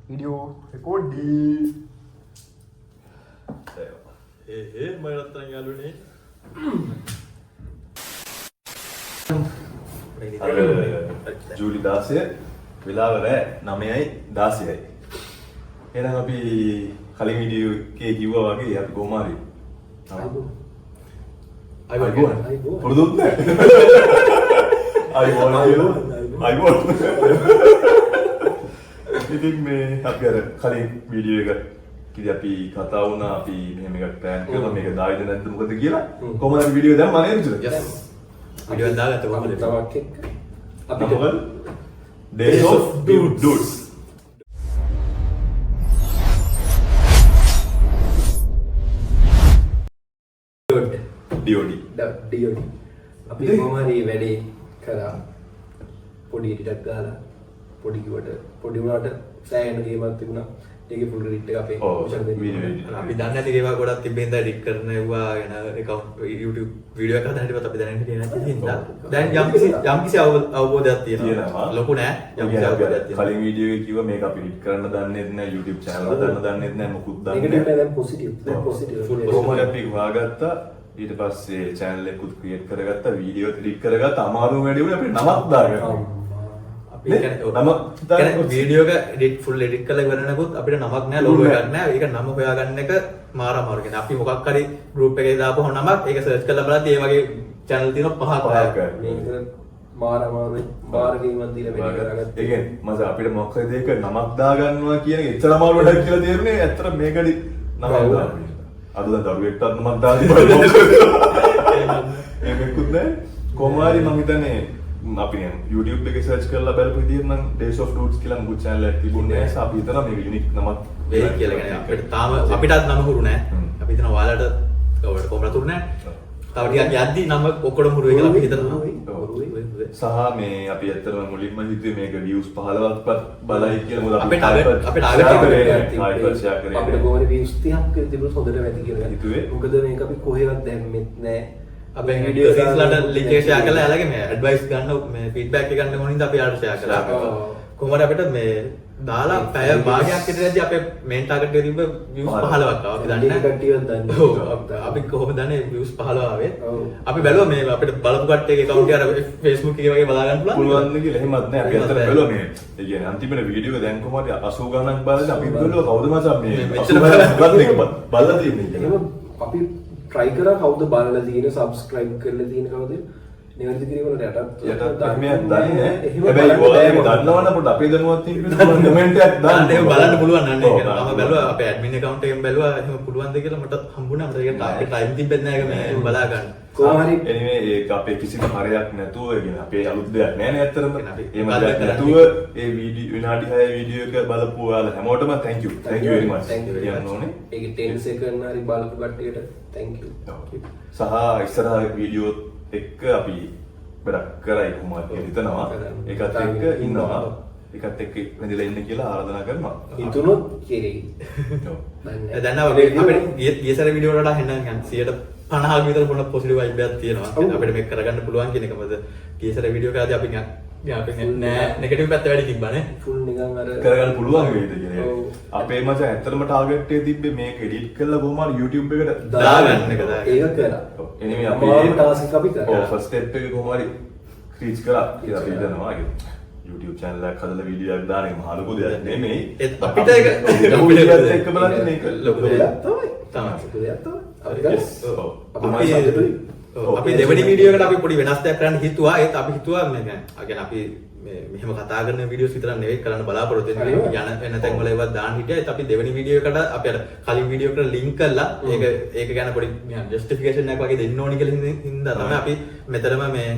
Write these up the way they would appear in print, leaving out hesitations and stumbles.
Video recording. මරත්තන් යාලුනේ ජූලි 16 වෙලාව රෑ 9යි 16යි. එහෙනම් අපි කලින් වීඩියෝ එකේ කිව්වා වගේ අපි කොහොම හරි අයිබෝන් පුරුදුත් නැහැ. අයිබෝන් ඉතින් මේ අපි අර කලින් වීඩියෝ එක කිව්ව අපි කතා වුණා අපි මෙහෙම එකක් ප්ලෑන් කරලා මේක දායිද නැද්ද මොකද කියලා කොහොමද අපි වීඩියෝ දැම්මා නේද? යස් වීඩියෝ එක දාගත්ත කොහොමද තවක් එක්ක අපි මොකද Days of Dudes. DOD. අපි කොහොම හරි වැඩේ කරා පොඩි එඩිට් ගහලා පොඩි කිව්වට පොඩි වුණාට සෑහෙන ගේමක් තිබුණා. ඒකේ ෆුල් ක්‍රෙඩිට් එක අපේ ඔෆිෂල් දෙන්න. අපි දන්නේ නැති ඒවා ගොඩක් තිබෙන දා එඩිට් කරන ඒවා ගැන account YouTube වීඩියෝ එකක් හදන්න හිටියත් අපි දැනගෙන හිටියේ නැති හින්දා දැන් යම්කිසි අවබෝධයක් තියෙනවා. ලොකු නෑ යම්කිසි අවබෝධයක් තියෙනවා. කලින් වීඩියෝ එකේ කිව්වා මේක අපි එඩිට් කරන්න දන්නේ නැහැ YouTube channel හදන්න දන්නේ නැහැ මොකුත් දන්නේ නැහැ. නෙගටිව් දැන් පොසිටිව්. දැන් පොසිටිව්. කොහොමද අපි හොයාගත්තා ඊට පස්සේ channel එකකුත් create කරගත්තා වීඩියෝ එඩිට් කරගත්තා අමාරුම වැඩේ වුණේ අපිට නමක් දාගන්න. අපි වීඩියෝ එක එඩිට් ෆුල් එඩිට් කරලා ඉවරනකොත් අපිට නමක් නැහැ ලෝගෝ එකක් නැහැ. ඒක නම හොයාගන්න එක මාර අමාරු. කියන්නේ අපි මොකක් හරි group එකේ දාපුවම නමක් ඒක search කරලා බලද්දී ඒ වගේ channel තියෙනවා පහක්. මේක මාර අමාරුයි. මාර ගේමක් දීලා වැඩි කරගත්තා. ඒ කියන්නේ මම අපිට මොකක් හරි දෙයක නමක් දාගන්නවා කියන එක එච්චර අමාරු වැඩක් කියලා තේරුනේ. ඇත්තට මේකඩි නමක් දාන්න. අද දැන් දරුවෙක්ටත් නමක් දාන්න බෑ. ඒකකුත් නැහැ. කොහොම හරි මම හිතන්නේ අපි YouTube එකේ search කරලා බලපු විදිහට නම් Days of Dudes කියලා මුකුත් channel එකක් තිබුණේ නැහැ. අපි හිතනවා මේක unique නමක් වෙයි කියලා. කියන්නේ අපිට තාම අපිටත් නම හුරු නැහැ. අපි හිතනවා ඔයාලට කොහොමද හුරු නැහැ. තව ටිකක් යද්දි නම ඔක්කොම හුරු වෙයි කියලා අපි හිතනවා. සහ මේ අපි ඇත්තටම මුලින්ම හිතුවේ මේක views 15ක්වත් බලයි කියලා. මොකද අපේ target share කරේ. අපිට කොහොමද views 30ක් තිබුණොත් හොඳට වැඩි කියලා හිතුවේ. මොකද මේක අපි කොහෙවත් දැම්මෙත් නැහැ. අපේ වීඩියෝ සීන්ස්ලට ලින්ක් එක ෂෙයා කරලා එයාලගේ මේ ඇඩ්වයිස් ගන්න මේ ෆීඩ්බැක් එක ගන්න ඕන හින්දා අපි යාට ෂෙයා කරා. කොහොමද අපිට මේ දාලා පැය භාගයක් විතරදී අපේ මේන් ටාගට් එකේ තිබ්බ views 15ක් ආවා. අපි දන්නේ කට්ටියවත් දන්නේ. ඔව් අපි කොහොමද දන්නේ views 15 ආවේ? අපි බැලුවා මේ අපිට බලපු කට්ටියගේ account එක අර Facebook එකේ වගේ බලා ගන්න පුළුවන්. පුළුවන් කියලා එහෙමත් නෑ. අපි අතට බැලුවා මේ. ඒ කියන්නේ අන්තිමට වීඩියෝ එක දැන් කොහොමද 80 ගණන් බලලා අපි බැලුවා කවුද මචං මේ මෙච්චර බලලා තියෙන්නේ කියලා. අපි try කරා කවුද බලලා තියෙන subscribe කරලා තියෙන කවුද නිවැරදි කිරීමකට යටත් ධර්මයක් දන්නේ නැහැ. හැබැයි ඔයාලා දන්නවනම් පොඩ්ඩක් අපේ දැනුවත් තියෙන්න කමෙන්ට් එකක් දාන්න. ඒක බලන්න පුළුවන් නන්නේ ඒක. මම බැලුවා අපේ admin account එකෙන් බැලුවා එහෙම පුළුවන්ද කියලා මට හම්බුණා. මට ඒක අපේ time තිබෙත් නැහැ මේක බලා ගන්න. කොහොම හරි anyway ඒක අපේ කිසිම හරයක් නැතුව කියන අපේ අලුත් දෙයක් නෑ නේ ඇත්තටම. එහෙම දෙයක් නැතුව ඒ වීඩියෝ විනාඩි 6 වීඩියෝ එක බලපු ඔයාලා හැමෝටම thank you very much. කියන්න ඕනේ. ඒක 10 second හරි බලපු කට්ටියට thank you. සහ ඉස්සරහ වීඩියෝ එක්ක අපි වැඩක් කරයි කොහොමද කියලා හිතනවා. ඒකත් එක්ක ඉන්නවා. ඒකත් එක්ක ඉඳලා ඉන්න කියලා ආරාධනා කරනවා. හිතුනොත් කෙරෙයි. දැන් අපිට ගිය සැර වීඩියෝ වලට හෙන්න 50ක් විතර පොඩ පොසිටිව් වයිබ් එකක් තියෙනවා. අපිට මේක කරගන්න පුළුවන් කියන එක. මොකද ගිය සැර වීඩියෝ එකදී අපි නෑ නෙගටිව් පැත්ත වැඩි තිබ්බනේ. ෆුල් නිකන් අර කරගන්න පුළුවන් වේද කියලා. අපේ මචං ඇත්තටම ටාගට් එකේ තිබ්බේ මේක එඩිට් කරලා කොහොම හරි YouTube එකට දාගන්න එක. ඒක කරා. එනිමේ අපි ටාස්ක් එක අපි කරා. ඔව් ෆස්ට් ස්ටෙප් එක කොහොම හරි ක්‍රීච් කරා කියලා අපි හිතනවා. YouTube channel එකක් හදලා වීඩියෝ එකක් දාන එක මහ ලොකු දෙයක් නෙමෙයි. අපිට ඒක එක්ක බලන්න මේක ලොකු දෙයක් තමයි. අපි දෙවෙනි වීඩියෝ එකට අපි පොඩි වෙනස් දෙයක් කරන්න හිතුවා. ඒත් අපි හිතුවා මේ කියන්නේ අපි මෙහෙම කතා කරන වීඩියෝස් විතරක් නෙවෙයි කරන්න බලාපොරොත්තු වෙන්නේ. යන තැන් වල ඒවත් දාන්න හිටියා. ඒත් අපි දෙවෙනි වීඩියෝ එකට අපි අර කලින් වීඩියෝ එකට ලින්ක් කරලා ඒක ගැන පොඩි ජස්ටිෆිකේෂන් එකක් වගේ දෙන්න ඕනි කියලා හින්දා තමයි අපි මෙතනම මේ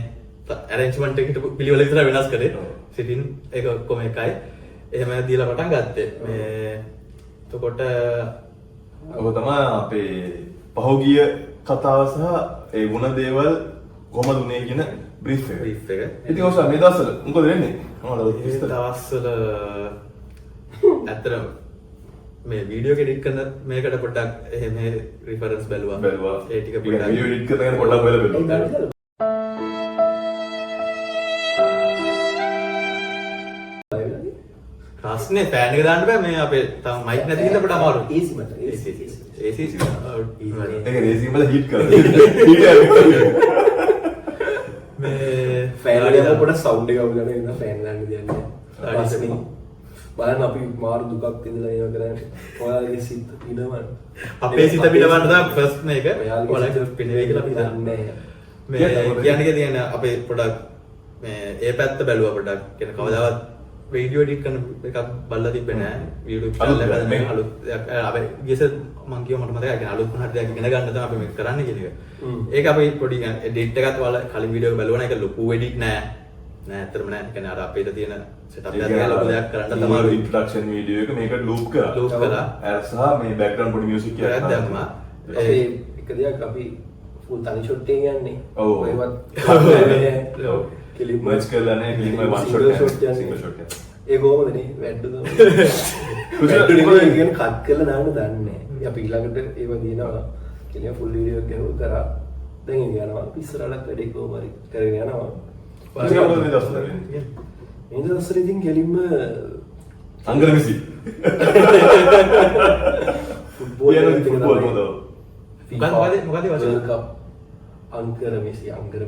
arrangement එකට පිළිවෙල විතර වෙනස් කරේ. සිටින් ඒක ඔක්කොම එකයි. එහෙම දීලා පටන් ගත්තේ. මේ එතකොට ඔබ තමයි අපේ පහුගිය කතාව සහ ඒ වුණ දේවල් කොහොමද උනේ කියන බ්‍රීෆ් එක. ඉතින් ඔසම මේ දවස්වල මොකද වෙන්නේ? මේ දවස්වල ඇත්තටම මේ වීඩියෝ එක එඩිට් කරන මේකට පොඩ්ඩක් එහෙම රිෆරන්ස් බැලුවා. ඒ ටික පොඩ්ඩක් වීඩියෝ එඩිට් කරන පොඩ්ඩක් බලන්න. ප්‍රශ්නේ ෆෑන් එක දාන්න බෑ මේ අපේ තම මයික් නැති හින්දා අපිට අමාරුයි. easy මට AC. ඒක රේසින් වල හීට් කරලා මේ ෆෑන් එක පොඩ සවුන්ඩ් එක අවුලන ඉන්න ෆෑන් දාන්න දෙන්නේ. ඊපස්සේ බලන්න අපි මාරු දුකක් විඳලා ඒව කරන්නේ. ඔයාලගේ සිත් පිනවන්න. අපේ සිත පිටවන්න තමයි ෆස්ට් මේක. ඔයාලගේ ඔයාලගේ සිත පිනවේ කියලා අපි දන්නේ. දන්නේ. මේ කියන්නේ අපේ පොඩක් මේ ඒ පැත්ත බැලුවා පොඩක් කියන කවදාවත් වීඩියෝ එඩිට් කරන එකක් බලලා තිබ්බේ නෑ YouTube channel එක මේ අලුත් අපි ගියස මං කියව මට මතකයි කියන්නේ අලුත් මොනවද දෙයක් ඉගෙන ගන්න තමයි අපි මේක කරන්න කියන එක. ඒක අපි පොඩි එඩිට් එකත් වල කලින් වීඩියෝ එක බලුවා නම් ඒක ලොකු එඩිට් නෑ. නෑ ඇත්තටම නෑ. කියන්නේ අර අපේ තියෙන setup එකත් ලොකු දෙයක් කරන්න තමයි ඉන්ට්‍රොඩක්ෂන් වීඩියෝ එක මේකට ලූප් කරා. ලූප් කරා. සහ මේ බෑග්ග්‍රවුන්ඩ් පොඩි මියුසික් එකක් දැම්මා. අපි එක දෙයක් අපි ෆුල් තනි ෂොට් එකෙන් යන්නේ. ඔව්. ඔයවත් කෙලින්ම මර්ජ් කරලා නෑ කෙලින්ම වන් single ෂොට් shot යන්නේ. සිංගල් ෂොට් එක. ඒ කොහොමද නේ වැඩ තමයි කට් කරලා දාන්න දන්නේ නැහැ. අපි ඊළඟට ඒව දිනනවා. කෙලිය ෆුල් වීඩියෝ එකක් ගෙනුවා කරා. දැන් යනවා ඉස්සරහට වැඩි කොහොම හරි කරගෙන යනවා. මොකද මේ දවස්වල වෙන්නේ? මේ දවස්වල ඉතින් කෙලින්ම අංගල මෙසි. ෆුට්බෝල් ෆුට්බෝල් මොකද? මොකද වශයෙන්? අංකර මෙසි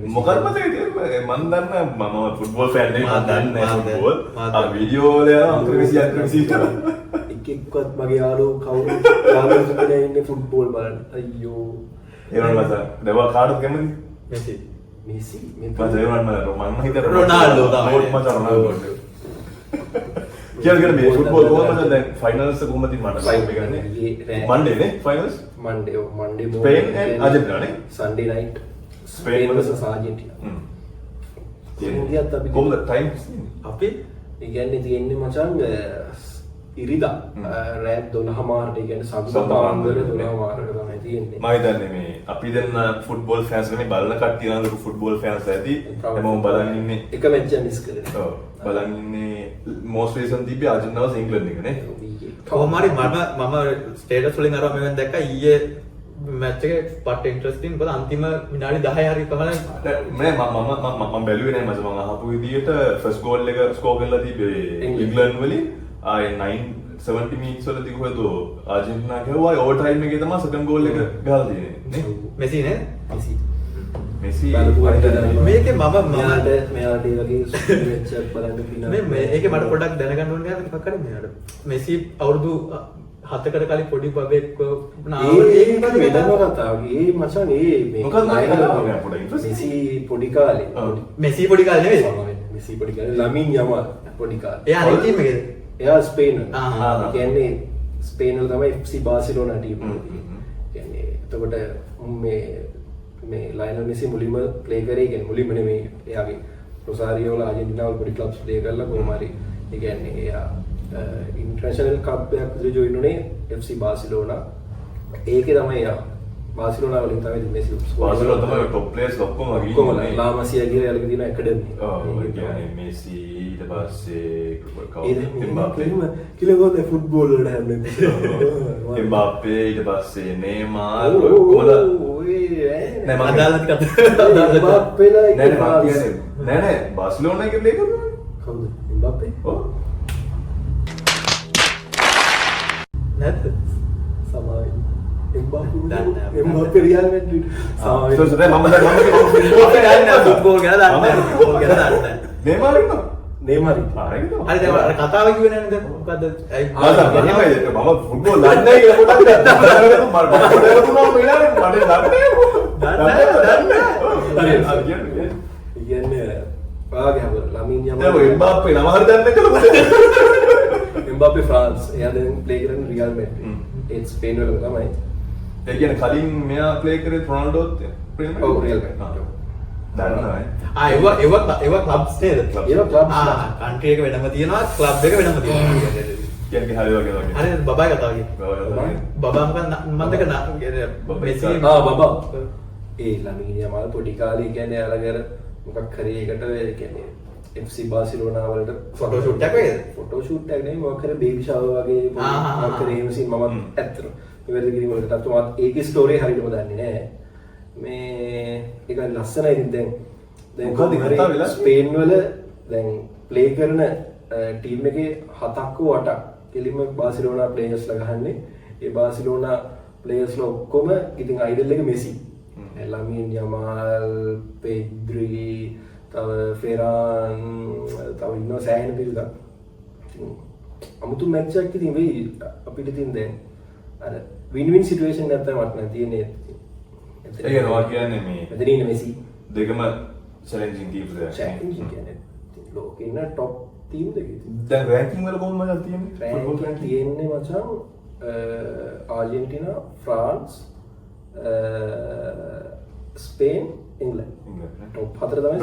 මොකක්ද මතකද මම දන්න මම ෆුට්බෝල් ෆෑන් නෙවෙයි මම දන්නේ මම ෆුට්බෝල් මම ආ වීඩියෝ වල යන අංකර මෙසි එක්කෙක්වත් මගේ යාළුවෝ කවුරු යාළුවෝ ඉන්නේ ෆුට්බෝල් බලන්න අයියෝ ඒ වුණාට මචං දෙවා කාටද කැමති මෙසි මෙසි මම ඒ වුණාට මම හිතේ රොනාල්ඩෝ තමයි. මචං රොනාල්ඩෝ කියන්නේ මේ ෆුට්බෝල් කොහොමද දැන් ෆයිනල්ස් කොහොමද මට ගන්නේ මන්ඩේ නේ finals Monday Spain and Argentina නේ Sunday night Spain versus Argentina ඉන්දියාත් අපි කොහොමද ටයිම් අපි ඒ කියන්නේ තියෙන්නේ මචං ඉරිදා රෑත් 12 මාරට ඒ කියන්නේ සම්පූර්ණ 12 මාරට තමයි තියෙන්නේ මම හිතන්නේ මේ අපි දෙන්න ෆුට්බෝල් ෆෑන්ස් නේ බලන කට්ටිය නම් ෆුට්බෝල් ෆෑන්ස් ඇති හැමෝම බලන් ඉන්නේ එක මැච් එක මිස් කරේ ඔව් බලන් ඉන්නේ most recent තිබ්බේ අර්ජන්ටිනා වර්සස් ඉංග්ලන්ඩ් එක නේ කොහොම හරි මම ස්ටේටස් වලින් අරව මෙවන් දැක්කා ඊයේ මැච් එක පට ඉන්ටරෙස්ටිං මොකද අන්තිම විනාඩි 10 හරි කමල නෑ මම බැලුවේ නෑ මම අහපු විදියට ෆස්ට් ගෝල් එක ස්කෝර් කරලා තිබ්බේ ඉංග්ලන්ඩ් වලින් ආයේ 970 මිනිත්ස් වලදී කොහෙද අර්ජන්ටිනා ගහුවා ඕවර් ටයිම් එකේ තමයි සෙකන්ඩ් ගෝල් එක ගහලා තියෙන්නේ නේ මෙසි නේ මෙසි මේකේ මම මෙයාට ඒ වගේ සුපර් මැච් එකක් බලන්න පිනා මේ ඒකේ මට පොඩ්ඩක් දැනගන්න ඕනේ නේද මොකක් හරි මෙයාට මෙසි අවුරුදු 7කට කලින් පොඩි බබෙක් ඒක වෙනම කතාවක්. ඒ මචං මේ මොකක්ද මම පොඩි ඉන්ට්‍රස්ටිං මෙසි පොඩි කාලේ මෙසි පොඩි කාලේ නෙවෙයි මෙසි පොඩි කාලේ ලමින් යමාල් පොඩි කාලේ එයා අනිත් ටීම් එකේද එයා ස්පේන් වල. ආහ්. ඒ කියන්නේ ස්පේන් වල තමයි FC බාසිලෝනා ටීම් එක තියෙන්නේ. කියන්නේ එතකොට මේ ලයනල් මෙසි මුලින්ම ප්ලේ කරේ කියන්නේ මුලින්ම නෙමෙයි එයාගේ රොසාරියෝ වල ආජන්ටිනා වල පොඩි ක්ලබ්ස් ප්ලේ කරලා කොහොම හරි ඒ කියන්නේ එයා ඉන්ටර්නැෂනල් කප් එකක් විතර ජොයින් උනේ FC බාසිලෝනා. ඒකේ තමයි එයා බාසිලෝනා වලින් තමයි මෙසි බාසිලෝනා තමයි ટોප් ප්ලේයර්ස් ඔක්කොම වගේ කොහොමද ලා මසියා කියලා යාළුවෝ තියෙන ඇකඩමි. ඔව් ඒ කියන්නේ මෙසි ඊට පස්සේ කිලගොද ෆුට්බෝල් වලට හැමෝම එම්බාප්පේ ඊට පස්සේ නේමාර් කොහොමද නෑ මම අදාළත් කතා එම්බාප්පේලා නෑ බාසිලෝනා එකේ ප්ලේ කරනවා කවුද එම්බාප්පේ ඔව් නැත්ද සමාවෙන්න දන්නේ එම්බාප්පේ රියල් මැඩ්රිඩ් සමාවෙන්න සෝ දැන් මම අපි දන්නේ ෆුට්බෝල් ගැන දන්නේ ෆුට්බෝල් ගැන දන්නේ නේමාර් ඉන්නවා නේමරි හරි හරි දැන් අර කතාව කිව්වේ නෑනේ දැන් මොකද්ද මම ෆුට්බෝල් දන්නේ නැහැ කියලා පොඩක් දැක්කා මම කියන්නේ පාගේ හැම ලමින් යම එම්බාප්පේ නම හරි දන්නේ කියලා එම්බාප්පේ ෆ්‍රාන්ස් එයා දැන් ප්ලේ කරන්නේ රියල් මැඩ්රිඩ් ඒත් ස්පේන් වල තමයි ඒ කියන්නේ කලින් මෙයා ප්ලේ කරේ රොනාල්ඩෝත් ප්‍රීමියර් ඔව් රියල් මැඩ්රිඩ් දන්නවා ඒවා ක්ලබ්ස් නේද ඒවා ක්ලබ්ස් කන්ට්‍රි එක වෙනම තියෙනවා ක්ලබ් එක වෙනම තියෙනවා කියන්නේ හරි වගේ හරි බබායි කතාව කිව්වා බබා මොකද මම දෙක මෙසි බබා ඒ ළමින් යමාල් පොඩි කාලේ කියන්නේ අරගෙන මොකක් හරි එකට ඒ කියන්නේ FC බාසිලෝනා වලට ෆොටෝ ෂූට් එකක් වේද ෆොටෝ ෂූට් එකක් නෙවෙයි මොකක් හරි බේබි ෂවර් වගේ මොකක් හරි එහෙම සීන් මම ඇත්තට ඉවරද කිරීම වලට තමයි ඒකේ ස්ටෝරි හරියටම දන්නේ නැහැ මේ ඒක ලස්සනයි ඉතින් දැන් මොකද කතා වෙලා ස්පේන් වල දැන් ප්ලේ කරන ටීම් එකේ 7ක් හෝ 8ක් කෙලින්ම බාසිලෝනා ප්ලේයර්ස්ලා ගහන්නේ. ඒ බාසිලෝනා ප්ලේයර්ස්ලා ඔක්කොම ඉතින් අයිඩල් එක මෙසි. ලමින් යමාල්, පෙඩ්‍රි, තව ෆෙරාන්, තව ඉන්නවා සෑහෙන පිරිසක්. අමුතු මැච් එකක් ඉතින් වෙයි අපිට ඉතින් දැන් අර වින් වින් සිටුේෂන් එකක් තමයි මට තියෙන්නේ. ඒක නෝ කියන්නේ මේ මෙතන ඉන්නේ මෙසි. දෙකම චැලෙන්ජින් ටීම්ස් එක. චැලෙන්ජින් කියන්නේ ලෝකේ ඉන්න টপ ටීම් දෙකේ. දැන් රෑන්කින් වල කොහොමද මචං තියෙන්නේ? ෆුට්බෝල් රෑන්කින් තියෙන්නේ මචං ආර්ජෙන්ටිනා, ෆ්‍රාන්ස්, ස්පේන්, ඉංග්ලන්ඩ්. টপ 4 තමයි.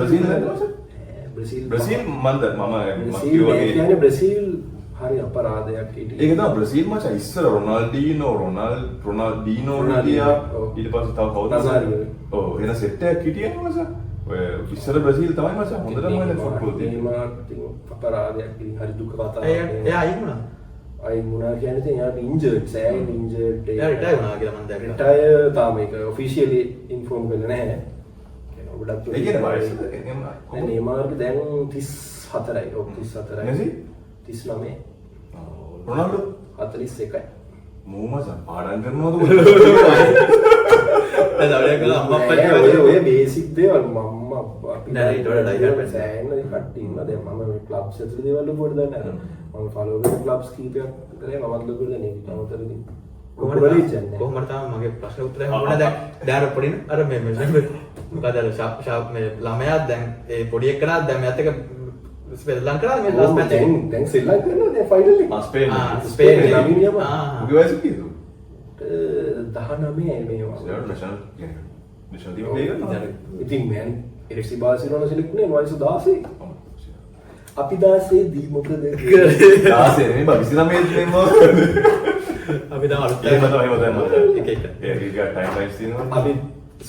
බ්‍රසීල් මන්ද මම බ්‍රසීල් හරි අපරාධයක් හිටියේ. ඒක තමයි බ්‍රසීල් මචං ඉස්සර රොනාල්ඩීනෝ හිටියා. ඊට පස්සේ තව කවුද? ඔව් එන සෙට් එකක් හිටියනේ මචං. ඔය ඉස්සර බ්‍රසීල් තමයි මචං හොඳටම වෙන්නේ ෆුට්බෝල් තියෙන්නේ. නෙයිමාර් අපරාධයක් ඉතින් හරි දුක කතාවක්. එයා අයින් වුණා. අයින් වුණා කියන්නේ ඉතින් එයාට ඉන්ජර්ඩ් සෑහෙන ඉන්ජර්ඩ්. එයා රිටයර් වුණා කියලා මම දැක්කා. රිටයර් තාම ඒක ඔෆිෂියලි ඉන්ෆෝම් කරලා නැහැ. ගොඩක් ඒ කියන්නේ වයස නෙයිමාර්ගේ දැන් 34යි. ඔව් 34යි. මෙසි 39. රොනාල්ඩෝ 41යි. මූ මචං පාඩම් කරනවද දැන් අවුලක් ගාලා අම්මා අප්පා ඔය බේසික් දේවල් මම අපි නෑ ඊට වඩා ඩයිහර්ඩ් සෑහෙන කට්ටිය ඉන්නවා. දැන් මම මේ ක්ලබ්ස් ඇතුලේ දේවල් ලොකුවට දන්නේ නැහැ. මම ෆලෝ කරන ක්ලබ්ස් කීපයක් කරේ මමත් ලොකුවට දන්නේ නැහැ. අමතරදී කොහොමද තමයි මගේ ප්‍රශ්න උත්තරය හම්බුණා. දැන් පොඩි අර මේ මොකද අර ෂාප් මේ ළමයා දැන් ඒ පොඩි එක්කලා දැන් මෙයාත් එක ශ්‍රී ලංකාවේ මේ ලාස්ට් මැච් එක දැන් ශ්‍රී ලංකාවේ දැන් ෆයිනල් එක ස්පේන් ළමින් යම උගේ වයස කීයද 19 මේවා නැෂනල් ටීම් ප්ලේ කරනවා ඉතින් මෑන් FC බාසිලෝනා සිලෙක්ට් වුණේ වයස 16 අපි 16 දී මොකද 16 නෙමෙයි 29 නෙමෙයි අපි දැන් අලුත් ඒක තමයි මම දැන් එක එක ඒක ටයිම් ලයින්ස් තියෙනවා අපි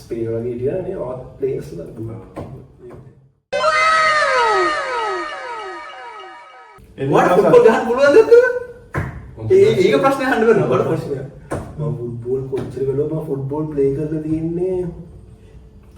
ස්පේන් වගේ හිටියානේ ඔත් ප්ලේයර්ස්ලා වට ෆුට්බෝල් ගහන්න පුළුවන්ද ඒක ප්‍රශ්නේ අහන්න වෙනවා. වට ප්‍රශ්නයක්. මම ෆුට්බෝල් කොච්චර වෙලෝ මම ෆුට්බෝල් ප්ලේ කරලා තියෙන්නේ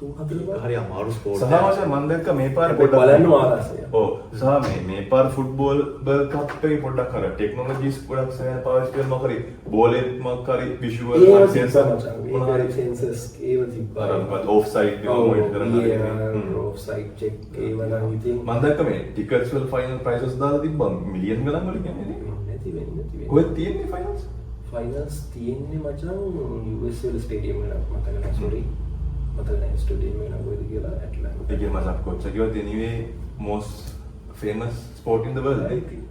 3-4 বার. හරි අමාරු ස්පෝර්ට් සහ මාෂා මම දැක්ක මේ පාර පොඩ්ඩක් බලන්න ආරසය. ඔව් සහ මේ පාර ෆුට්බෝල් වර්ල්ඩ් කප් එකේ පොඩ්ඩක් අර ටෙක්නොලොජිස් ගොඩක් සෑහෙන පාවිච්චි කරනවා කරේ බෝලෙත් මොකක් හරි විෂුවල් සෙන්සර් මොනවා සෙන්සර්ස් ඒව තිබ්බා. අර ඔෆ්සයිඩ් එක මොනිටර් කරනවා. ඔෆ්සයිඩ් චෙක් ඒව නම් ඉතින් මම දැක්ක මේ ටිකට්ස් වල ෆයිනල් ප්‍රයිසස් දාලා තිබ්බා මිලියන් ගණන් වල කියන්නේ නේ. නැති වෙන්නේ. කොහෙද තියෙන්නේ ෆයිනල්ස්? ෆයිනල්ස් තියෙන්නේ මචං US වල ස්ටේඩියම් එක මතක නැහැ සෝරි. මතක නැහැ ස්ටේඩියම් එක කොහෙද කියලා ඇට්ලාන්ටා. ඒක මම කොච්චර කිව්වත් anyway most famous sport in the world. I think.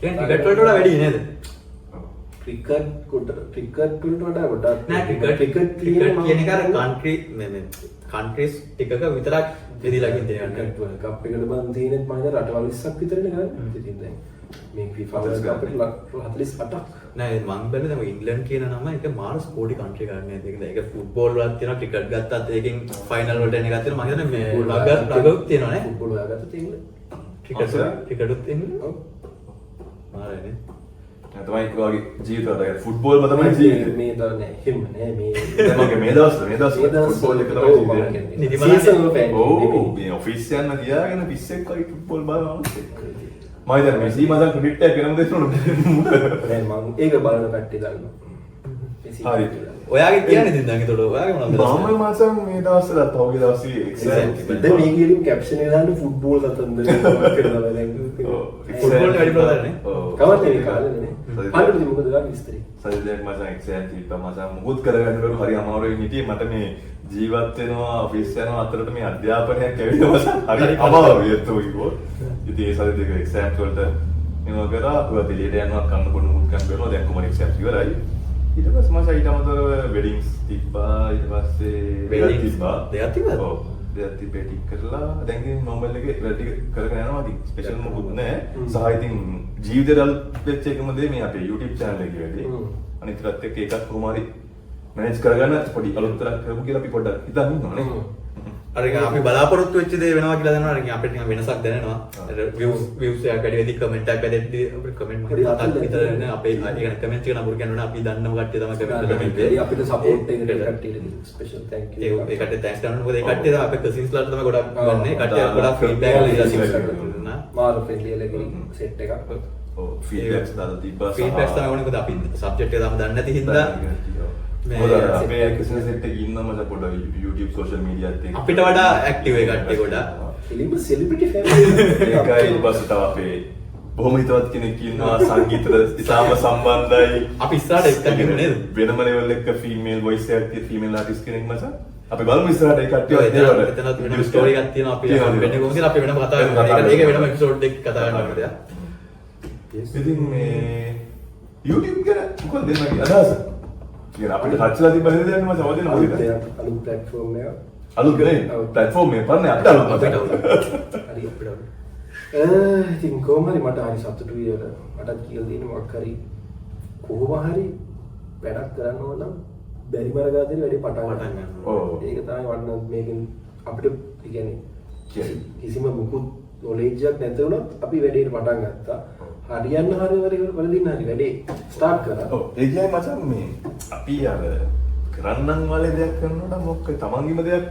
දැන් ක්‍රිකට් වලට වඩා වැඩි නේද? ක්‍රිකට් වලට වඩා ගොඩක් නෑ ක්‍රිකට් කියන එක අර කන්ට්‍රි මේ කන්ට්‍රීස් ටිකක විතරක් බෙදලා ඉන්නේ යන්නේ. වර්ල්ඩ් කප් එකට බන් තියෙනෙත් මම හිතන්නේ රටවල් 20ක් විතරනේ ගන්න. ඉතින් දැන් මේ FIFA වර්ල්ඩ් කප් එකට 48ක්. නෑ මම බැලුවේ දැන් ඉංග්ලන්ඩ් කියන නම එක මාර ස්පෝර්ටි කන්ට්‍රි එකක් නේද? ඒක ෆුට්බෝල් වලත් තියෙනවා ක්‍රිකට් ගත්තත් ඒකෙන් ෆයිනල් වලට එන එකක් තියෙනවා. මම හිතන්නේ මේ රගබ් තියෙනවා නේ. ෆුට්බෝල් හොයාගත්තත් තියෙන්නේ. ක්‍රිකටුත් තියෙනවා. ඔව්. මාරනේ. තමයි වගේ ජීවිතවල ෆුට්බෝල්ම තමයි ජීවිතේ. මේ දා නෑ හිම නෑ මේ දැන් මගේ මේ දවස්වල ෆුට්බෝල් එක තමයි ජීවිතේ. සීසන් වල ඔව් මේ ඔෆිස් යන්න ගියාගෙන පිස්සෙක් වගේ ෆුට්බෝල් බලනවා. මම දැන් මෙසි මම ක්‍රෙඩිට් එකක් ගෙනම දෙන්නුනේ. නෑ මම ඒක බලන කට්ටිය දන්නවා. හරි. ඔයාගේ කියන්නේ ඉතින් දැන් ඒතකොට ඔයාගේ මොනවද? මම මාසම් මේ දවස්වල තවගේ දවසේ එක්සෑම් දැන් මේ ගේමින් කැප්ෂන් එක දාන්න ෆුට්බෝල් කතන්දර කරනවා දැන්. ෆුට්බෝල් වැඩි ප්‍රධානනේ. කවදාද මේ කාලේනේ. අනිත් මොකද ගන්න විස්තරේ. සල්ලෙක් මාසම් එක්සෑම් තිබ්බා මාසම් මුකුත් කරගන්න බැරුව හරි අමාරුවෙන් හිටියේ මට මේ ජීවත් වෙනවා ඔෆිස් යනවා අතරට මේ අධ්‍යාපනයක් ඇවිල්ලා මාසම් හරි අමාරුයි ඒතෝ ඉවෝ. ඉතින් ඒ සල්ලි දෙක එක්සෑම් වලට මේවා කරා පුරා දෙලියට යනවා කන්න බොන්න මුත් ගන්න බැරුව දැන් කොහොමද එක්සෑම් ඉවරයි. ඊට පස්සේ මාස ඊට අමතරව වෙඩින්ග්ස් තිබ්බා ඊට පස්සේ වෙඩින්ග් තිබ්බා දෙයක් තිබ්බද? ඔව් දෙයක් තිබ්බේ ටික කරලා දැන් ඉතින් නෝමල් එකේ වැඩ ටික කරගෙන යනවා ඉතින් ස්පෙෂල් මොකුත් නැහැ සහ ඉතින් ජීවිතේවල වෙච්ච එකම දේ මේ අපේ YouTube channel එකේ වැඩි අනිත් එකත් එක්ක එකක් කොහොම හරි මැනේජ් කරගන්න පොඩි අලුත්තරක් කරමු කියලා අපි පොඩ්ඩක් හිතන් ඉන්නවා නේ අර අපි බලාපොරොත්තු වෙච්ච දේ වෙනවා කියලා දැනනවා. අර අපිට නිකන් වෙනසක් දැනෙනවා. අර views එකක් වැඩි වෙද්දි comment එකක් වැඩි වෙද්දි අපිට comment මහත් විතර එන්නේ. අපේ ඒ කියන්නේ comment එක නපුරු කියනවනේ අපි දන්නම කට්ටිය තමයි comment කරන්නේ. අපිට support එකකට කට්ටියට special thank you. ඒ කට්ටිය thanks කරනවා. මොකද ඒ කට්ටිය තමයි අපේ cousins ලාට තමයි ගොඩක් ගන්න. ඒ කට්ටිය ගොඩක් feedback දීලා තියෙනවා. මාර ෆ්‍රෙන්ඩ්ලි ලගේ සෙට් එකක්. ඔව් ෆීඩ්බැක්ස් දාලා තිබ්බා. ෆීඩ්බැක්ස් තමයි ඕනේ මොකද අපි සබ්ජෙක්ට් එක තාම දන්නේ නැති හින්දා අපේ බිස්නස් එකට ඉන්නම පොඩ YouTube social media එකත් එක්ක අපිට වඩා ඇක්ටිව් ඒ කට්ටිය ගොඩාක්. ෆිල්ම් සෙලිබ්‍රිටි ෆැමිලි ඒකයි ඊපස්සට අපේ බොහොම හිතවත් කෙනෙක් ඉන්නවා සංගීතයට ඉතාම සම්බන්ධයි. අපි ඉස්සරහට එක්කගෙන නේද? වෙනම level එක female voice එකක් තියෙන female artist කෙනෙක් මචං. අපි බලමු ඉස්සරහට ඒ කට්ටිය දේවල්. එතනත් වෙනම ස්ටෝරි එකක් තියෙනවා අපි වෙන්නේ කොහොමද කියලා අපි වෙනම කතා කරනවා. ඒක වෙනම එපිසෝඩ් එකක් කතා කරනවා දෙයක්. ඉතින් මේ YouTube ගැන මොකද දෙන්නගේ අදහස? කියන අපිට හච්චලා තිබ්බ නේද දැන් මචං ඔය දෙන්න මොකද? අලුත් ප්ලැට්ෆෝම් එක. අලුත් ගනේ platform එක පන්නේ අපිට අලුත් අපිට මචං. හරි අපිට. ඉතින් කොහොම හරි මට හරි සතුටුයි ඒක. මටත් කියලා දෙන්න මොකක් හරි කොහොම හරි වැඩක් කරන්න ඕන නම් බැරි මරගාදෙන වැඩි පටන් ගන්න. ඔව්. ඒක තමයි වන්න මේකෙන් අපිට කියන්නේ කියන්නේ කිසිම මුකුත් knowledge එකක් නැති වුණත් අපි වැඩේට පටන් ගත්තා. හරියන්න හරි වලදින්න හරි වැඩේ ස්ටාර්ට් කරා. ඔව් ඒ කියන්නේ මචං මේ අපි අර කරන්නම් වල දෙයක් කරනකොට මොකක් තමන්ගේම දෙයක්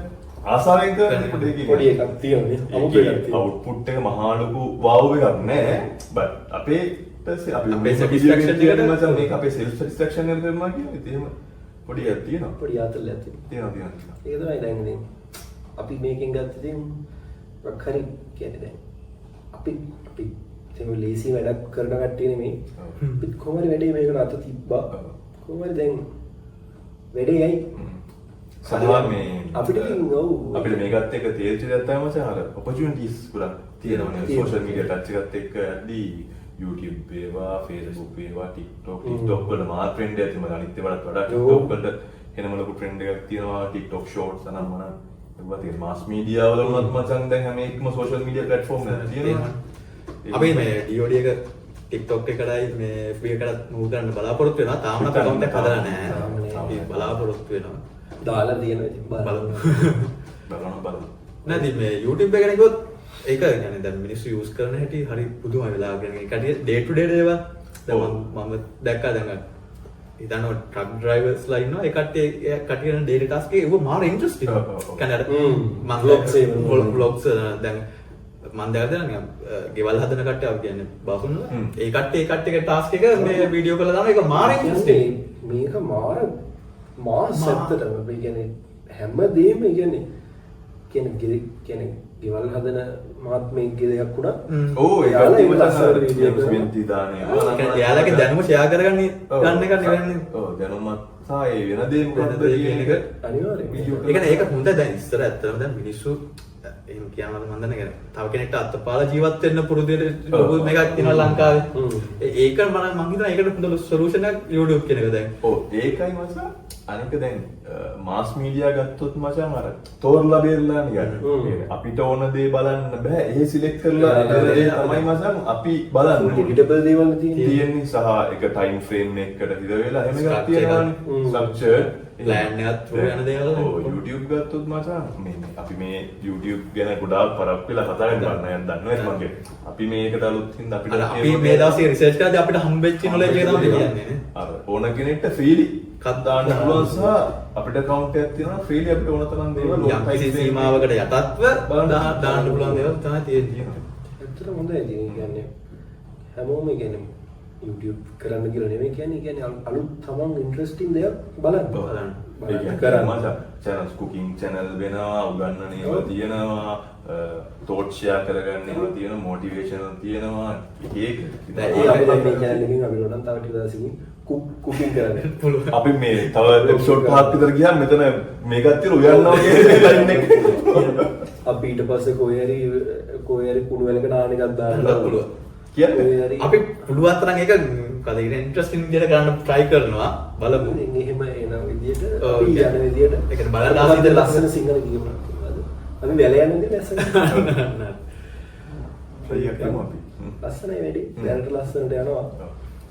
ආසාවෙන් කරන්නේ පොඩි පොඩි එකක් තියෙනවා. අමුතු එකක් තියෙනවා. අවුට්පුට් එක මහා ලොකු වව් එකක් නෑ. බට් අපේ අපේ satisfaction එකට මචං මේක අපේ self satisfaction එක කරනවා කියන්නේ එහෙම පොඩි එකක් තියෙනවා. පොඩි ආතල්ලයක් තියෙනවා. තියෙනවා. ඒක තමයි දැන් ඉතින් අපි මේකෙන් ගත්ත දේ මොකක් හරි කියන්නේ දැන් අපි තේම ලේසි වැඩක් කරන කට්ටිය නෙමෙයි. අපි කොහොම හරි වැඩේ මේකට අත තිබ්බා. කොහොම හරි දැන් වැඩේ යයි. සහ මේ අපිට ඉතින් ඔව් අපිට මේකත් එක්ක තේරිච්ච දෙයක් තමයි මචං අර opportunities ගොඩක් තියෙනවානේ social media touch එකත් එක්ක ඇද්දී YouTube වේවා Facebook වේවා TikTok වල මාර trend එකක් තියෙනවා අනිත් ඒවාට වඩා TikTok වලට එනම ලොකු trend එකක් තියෙනවා TikTok shorts අනම් මොන ඒවා තියෙන mass media වල වුණත් මචං දැන් හැම එකම social media platform එක තියෙනවා අපි මේ DOD එක TikTok එකටයි මේ FB එකටත් move කරන්න බලාපොරොත්තු වෙනවා. තාම අපේ account එක හදලා නැහැ. අපි බලාපොරොත්තු වෙනවා. දාලා තියෙනවා ඉතින් බලමු. බලන්න නැති මේ YouTube එක ගැන කිව්වොත් ඒක يعني දැන් මිනිස්සු යූස් කරන හැටි හරි පුදුමයි වෙලාව ගැන. ඒ කටිය day to day දේවල් දැන් මම දැක්කා දැන් හිතන්න ට්‍රක් ඩ්‍රයිවර්ස්ලා ඉන්නවා. ඒ කටිය කරන daily task එක ඒක මාර ඉන්ටරෙස්ටිං. කියන්නේ අර මම vlogs දැන් මම දැක්කද නිකන් ගෙවල් හදන කට්ටිය අපි කියන්නේ බසුන්ලා. ඒ කට්ටියගේ ටාස්ක් එක මේ වීඩියෝ කරලා දානවා. ඒක මාර ඉන්ටරෙස්ටිං. මේක මාර සැත්තටම මේ කියන්නේ හැමදේම කියන්නේ ගෙවල් හදන මහත්මයෙක්ගේ දෙයක් වුණා. ඕ ඒකත් ඉවසන්න දාන්නේ. එයාලගේ දැනුම ෂෙයා කරගන්න ගන්න එක නෙවෙයි. ඔව් දැනුමත් සහ ඒ වෙන දේ මොකද්ද කියන එක අනිවාර්යයෙන්. ඒ කියන්නේ ඒක හොඳ දැන් ඉස්සර ඇත්තටම දැන් මිනිස්සු එහෙම කියනවාද මන් දන්නේ නැහැ. තව කෙනෙක්ට අත්පාලා ජීවත් වෙන්න පුරුදු වෙන ලොකු මේකක් තියෙනවා ලංකාවේ. ඒක මම හිතනවා ඒකට හොඳ සොලියුෂන් එකක් YouTube කියන එක දැන්. ඔව් ඒකයි මචං අනික දැන් මාස් මීඩියා ගත්තොත් මචං අර තෝරලා බේරලා නිකන් අපිට ඕන දේ බලන්න බෑ. ඒ සිලෙක්ට් කරලා ඒ තමයි මචං අපි බලන්නේ. එඩිටබල් දේවල් තියෙන්නේ සහ එක ටයිම් ෆ්‍රේම් එකකට හිර වෙලා එහෙම එකක් තියෙනවානේ. ස්ට්‍රක්චර් ප්ලෑන් එකත් through යන දේවල්. ඔව් YouTube ගත්තොත් මචං මේ අපි මේ YouTube ගැන ගොඩාක් පරක් වෙලා කතා කරන්න යන දන්නවා මගේ. අපි මේකට අලුත් හින්දා අපිට අපි මේ දවසේ රිසර්ච් කරද්දී අපිට හම්බෙච්ච knowledge එක තමයි කියන්නේ නේ. අර ඕන කෙනෙක්ට ෆ්‍රීලි කත් දාන්න පුළුවන් සහ අපිට account එකක් තියෙනවා ෆ්‍රීලි අපිට ඕන තරම් දේවල් යම් කිසි සීමාවකට යටත්ව දාන්න පුළුවන් දේවල් තමයි තියෙන්නේ. ඇත්තටම හොඳයි ඉතින් කියන්නේ හැමෝම කියන්නේ YouTube කරන්න කියලා නෙමෙයි කියන්නේ අලුත් තමන් ඉන්ටරෙස්ටිං දේවල් බලන්න. කරන්න channels cooking channel වෙනවා උගන්නන ඒවා තියෙනවා thought share කරගන්න ඒවා තියෙනවා motivational තියෙනවා ඒක ඒ අපි දැන් මේ channel එකෙන් අපි උනන් තව ටික දවසකින් cooking කරන්න පුළුවන්. අපි මේ තව episode 5ක් විතර ගියාම මෙතන මේකත් තියෙන උයන්නවා කියන line එක අපි ඊට පස්සේ කොහේ හරි කුණු වෙලක නාන එකක් දාන්න පුළුවන්. කියන්නේ අපි පුළුවන් තරම් ඒක මොකද ඉන්ටරෙස්ටිං විදියට කරන්න try කරනවා බලමු. ඉතින් එහෙම එන විදියට අපි යන විදියට ඒ කියන්නේ බලන්න ආසිත ලස්සන සිංහල කියනවා. අපි වැල යන විදිය ලස්සන. try කරමු අපි. ලස්සනයි වැඩි. දැනට ලස්සනට යනවා.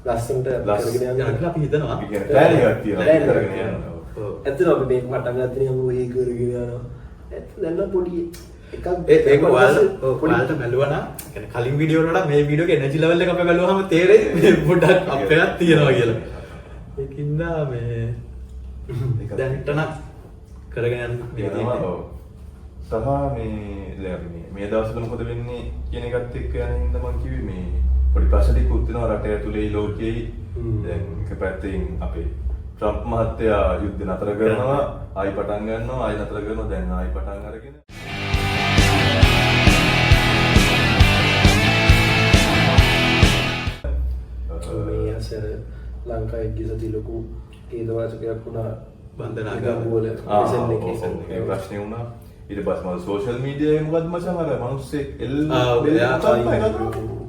ලස්සනට කරගෙන යනවා කියලා අපි හිතනවා. අපි කියන්නේ plan එකක් තියෙනවා කරගෙන යනවා. ඇත්තටම අපි මේක පටන් ගත්තේ නම් ඔය කරගෙන යනවා. ඇත්ත දැන් පොඩි ඒක ඔයාලට බැලුවා නම් يعني කලින් වීඩියෝ වලට මේ වීඩියෝ එකේ එනර්ජි ලෙවල් එක අපි බැලුවාම තේරෙයි මේ පොඩ්ඩක් අප් එකක් තියෙනවා කියලා. ඒකින්ද මේ දැන් හිටන කරගෙන යන්න යනවා. ඔව්. සහ මේ දවස්වල මොකද වෙන්නේ කියන එකත් එක්ක යන හින්දා මම කිව්වේ මේ පොඩි ප්‍රශ්න ටික උත්තරනවා රටේ ඇතුලේ ලෝකයේ දැන් එක පැත්තෙන් අපේ ට්‍රම්ප් මහත්තයා යුද්ධ නතර කරනවා ආයි පටන් ගන්නවා ආයි නතර කරනවා දැන් ආයි පටන් අරගෙන මේ අසර ලංකාවේ ගිසති ලොකු කේදවාචකයක් වුණා බන්ධනාගාර ඒ ප්‍රශ්නේ වුණා ඊට පස්සේ මම සෝෂල් මීඩියා එකේ මොකද්ද මචං අර මිනිස්සෙක්